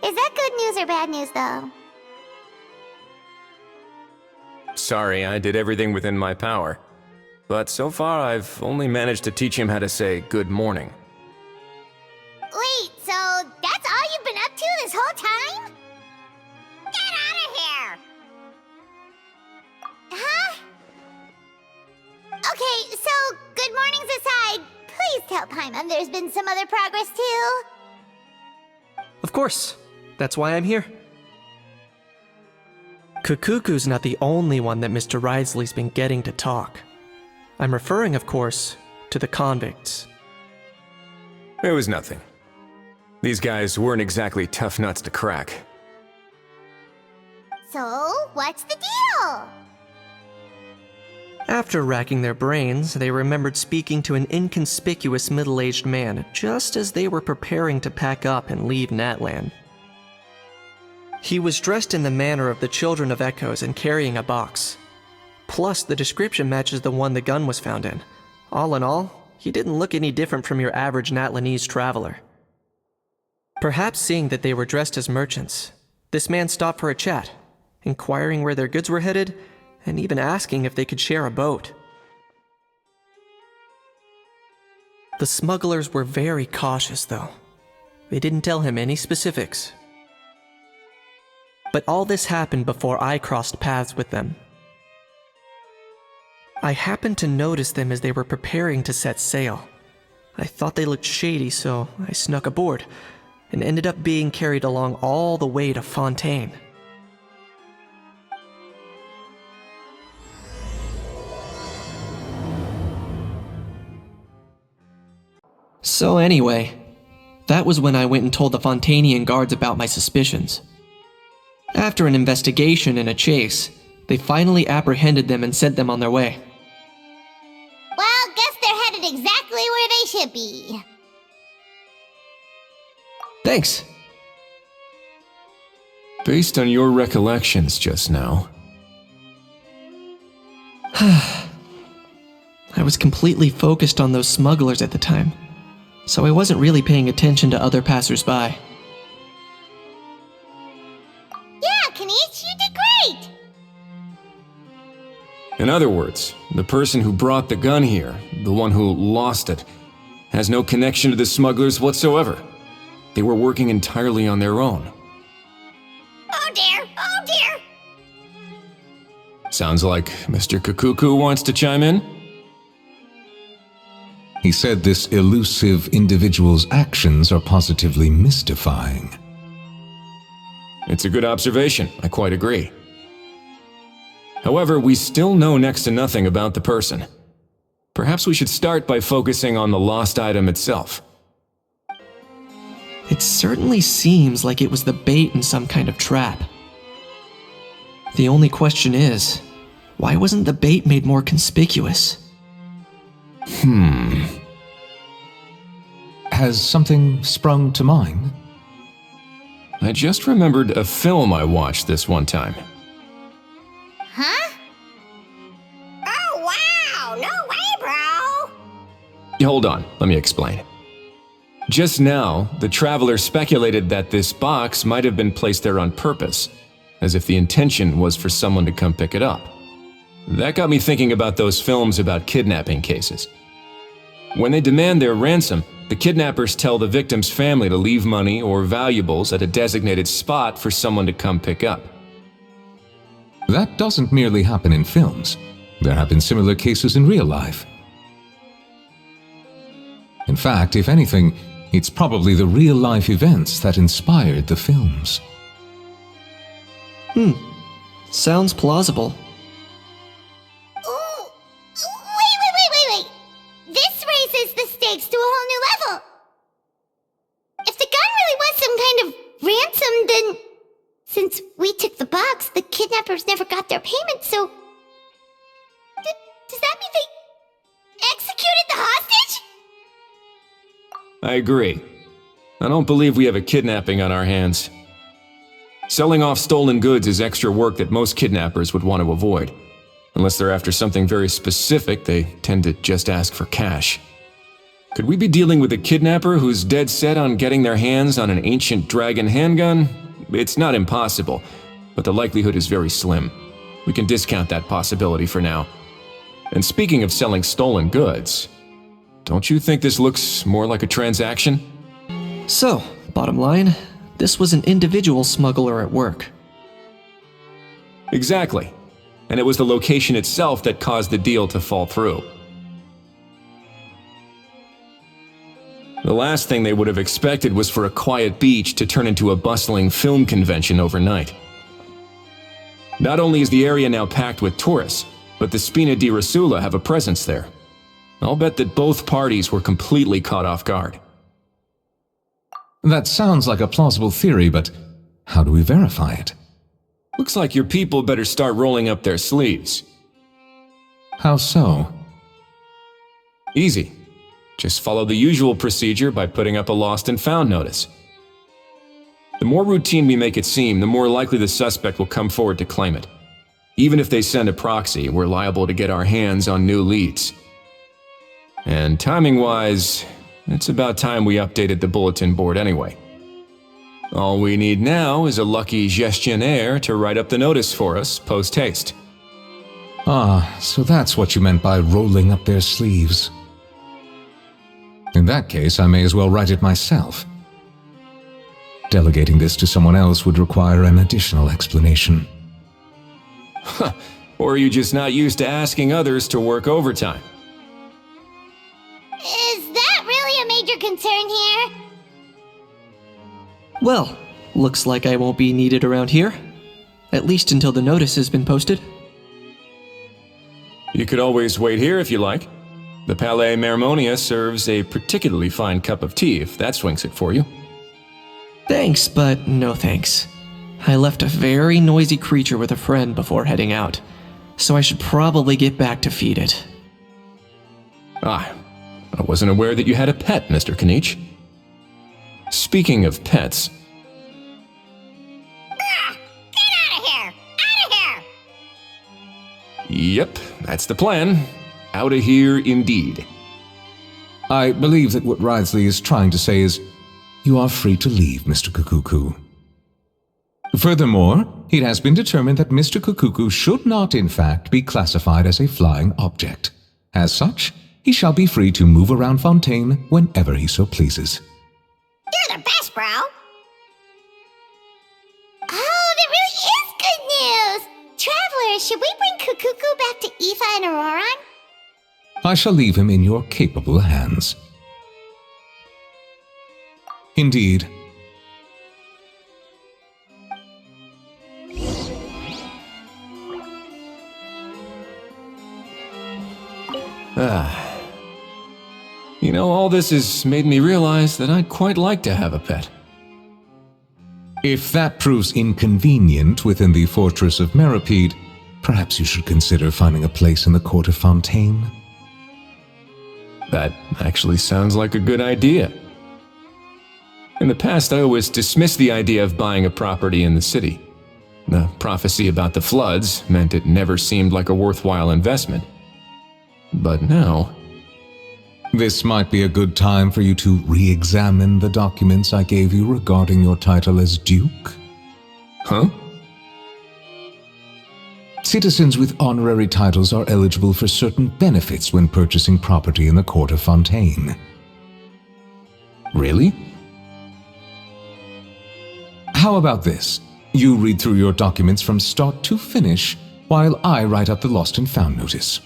Is that good news or bad news, though? Sorry, I did everything within my power. But so far, I've only managed to teach him how to say good morning. Wait, so that's all you've been up to this whole time? Get out of here! Huh? Okay, so good mornings aside, please tell Paimon there's been some other progress too. Of course. That's why I'm here. Cacucu's not the only one that Mr. Wriothesley's been getting to talk. I'm referring, of course, to the convicts. It was nothing. These guys weren't exactly tough nuts to crack. So, what's the deal? After racking their brains, they remembered speaking to an inconspicuous middle-aged man just as they were preparing to pack up and leave Natlan. He was dressed in the manner of the Children of Echoes and carrying a box. Plus, the description matches the one the gun was found in. All in all, he didn't look any different from your average Natlanese traveler. Perhaps seeing that they were dressed as merchants, this man stopped for a chat, inquiring where their goods were headed, and even asking if they could share a boat. The smugglers were very cautious, though. They didn't tell him any specifics. But all this happened before I crossed paths with them. I happened to notice them as they were preparing to set sail. I thought they looked shady, so I snuck aboard, and ended up being carried along all the way to Fontaine. So anyway, that was when I went and told the Fontainian guards about my suspicions. After an investigation and a chase, they finally apprehended them and sent them on their way. Well, guess they're headed exactly where they should be. Thanks. Based on your recollections just now, I was completely focused on those smugglers at the time, so I wasn't really paying attention to other passersby. Yeah, Kinich, you did great! in other words, the person who brought the gun here, the one who lost it, has no connection to the smugglers whatsoever. They were working entirely on their own. Oh dear, oh dear! Sounds like Mr. Cacucu wants to chime in? He said this elusive individual's actions are positively mystifying. It's a good observation, I quite agree. However, we still know next to nothing about the person. Perhaps we should start by focusing on the lost item itself. It certainly seems like it was the bait in some kind of trap. The only question is, why wasn't the bait made more conspicuous? Has something sprung to mind? I just remembered a film I watched this one time. Huh? Oh wow, no way, bro! Hold on, let me explain. Just now, the traveler speculated that this box might have been placed there on purpose, as if the intention was for someone to come pick it up. That got me thinking about those films about kidnapping cases. When they demand their ransom, the kidnappers tell the victim's family to leave money or valuables at a designated spot for someone to come pick up. That doesn't merely happen in films. There have been similar cases in real life. In fact, if anything, it's probably the real-life events that inspired the films. Sounds plausible. Ooh, wait! This raises the stakes to a whole new level. If the gun really was some kind of ransom, then since we took the box, the kidnappers never got their payment, so does that mean they executed the hostage? I agree. I don't believe we have a kidnapping on our hands. Selling off stolen goods is extra work that most kidnappers would want to avoid. Unless they're after something very specific, they tend to just ask for cash. Could we be dealing with a kidnapper who's dead set on getting their hands on an ancient dragon handgun? It's not impossible, but the likelihood is very slim. We can discount that possibility for now. And speaking of selling stolen goods, don't you think this looks more like a transaction? So, bottom line, this was an individual smuggler at work. Exactly. And it was the location itself that caused the deal to fall through. The last thing they would have expected was for a quiet beach to turn into a bustling film convention overnight. Not only is the area now packed with tourists, but the Spina di Rosula have a presence there. I'll bet that both parties were completely caught off guard. That sounds like a plausible theory, but how do we verify it? Looks like your people better start rolling up their sleeves. How so? Easy. Just follow the usual procedure by putting up a lost and found notice. The more routine we make it seem, the more likely the suspect will come forward to claim it. Even if they send a proxy, we're liable to get our hands on new leads. And timing-wise, it's about time we updated the bulletin board anyway. All we need now is a lucky gestionnaire to write up the notice for us post-haste. Ah, so that's what you meant by rolling up their sleeves. In that case, I may as well write it myself. Delegating this to someone else would require an additional explanation. Or are you just not used to asking others to work overtime? Is that really a major concern here? Well, looks like I won't be needed around here. At least until the notice has been posted. You could always wait here if you like. The Palais Mermonia serves a particularly fine cup of tea if that swings it for you. Thanks, but no thanks. I left a very noisy creature with a friend before heading out, so I should probably get back to feed it. Ah, I wasn't aware that you had a pet, Mr. Kinich. Speaking of pets... Get out of here! Out of here! Yep, that's the plan. Outta here indeed. I believe that what Wriothesley is trying to say is, you are free to leave, Mr. Cacucu. Furthermore, it has been determined that Mr. Cacucu should not, in fact, be classified as a flying object. As such, he shall be free to move around Fontaine whenever he so pleases. You're the best, bro! Oh, that really is good news! Traveler, should we bring Cacucu back to Ifa and Ororon? I shall leave him in your capable hands. Indeed. You know, all this has made me realize that I'd quite like to have a pet. If that proves inconvenient within the fortress of Meripede, perhaps you should consider finding a place in the court of Fontaine. That actually sounds like a good idea. In the past, I always dismissed the idea of buying a property in the city. The prophecy about the floods meant it never seemed like a worthwhile investment. But now... This might be a good time for you to re-examine the documents I gave you regarding your title as Duke. Huh? Citizens with honorary titles are eligible for certain benefits when purchasing property in the court of Fontaine. Really? How about this? You read through your documents from start to finish, while I write up the lost and found notice.